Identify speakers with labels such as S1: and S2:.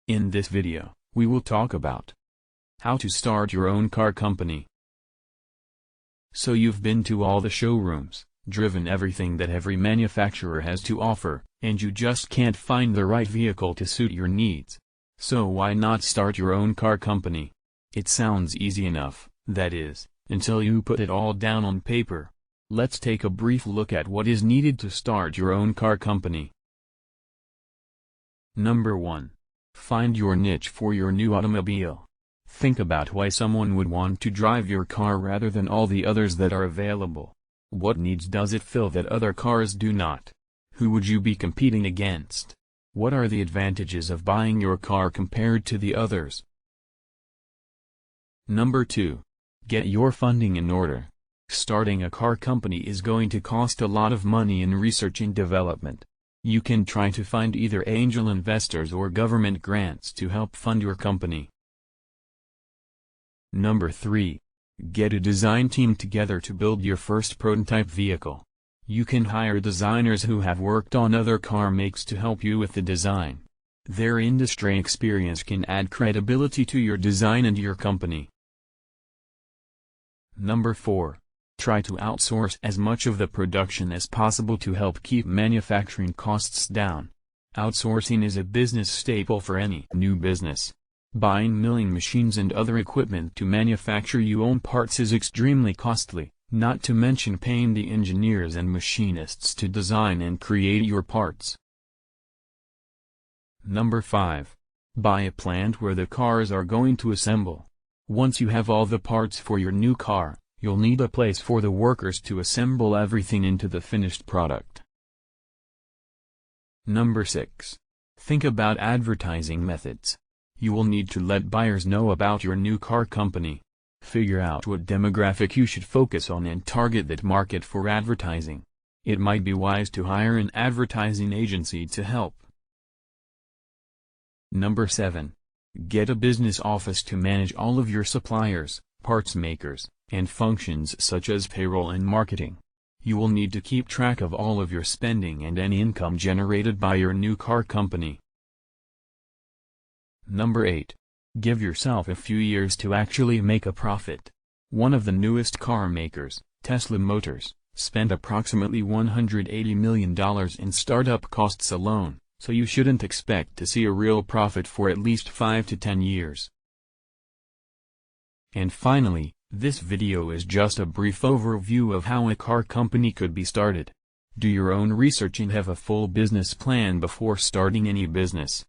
S1: In this video, we will talk about how to start your own car company. So you've been to all the showrooms, driven everything that every manufacturer has to offer, and you just can't find the right vehicle to suit your needs. So why not start your own car company? It sounds easy enough, that is, until you put it all down on paper. Let's take a brief look at what is needed to start your own car company. Number 1. Find your niche for your new automobile. Think about why someone would want to drive your car rather than all the others that are available. What needs does it fill that other cars do not? Who would you be competing against? What are the advantages of buying your car compared to the others? Number 2. Get your funding in order. Starting a car company is going to cost a lot of money in research and development. You can try to find either angel investors or government grants to help fund your company. Number 3. Get a design team together to build your first prototype vehicle. You can hire designers who have worked on other car makes to help you with the design. Their industry experience can add credibility to your design and your company. Number 4. Try to outsource as much of the production as possible to help keep manufacturing costs down. Outsourcing is a business staple for any new business. Buying milling machines and other equipment to manufacture your own parts is extremely costly, not to mention paying the engineers and machinists to design and create your parts. Number 5. Buy a plant where the cars are going to assemble. Once you have all the parts for your new car, you'll need a place for the workers to assemble everything into the finished product. Number 6. Think about advertising methods. You will need to let buyers know about your new car company. Figure out what demographic you should focus on and target that market for advertising. It might be wise to hire an advertising agency to help. Number 7. Get a business office to manage all of your suppliers, parts makers, and functions such as payroll and marketing. You will need to keep track of all of your spending and any income generated by your new car company. Number 8. Give yourself a few years to actually make a profit. One of the newest car makers, Tesla Motors, spent approximately $180 million in startup costs alone, so you shouldn't expect to see a real profit for at least 5 to 10 years. And finally, this video is just a brief overview of how a car company could be started. Do your own research and have a full business plan before starting any business.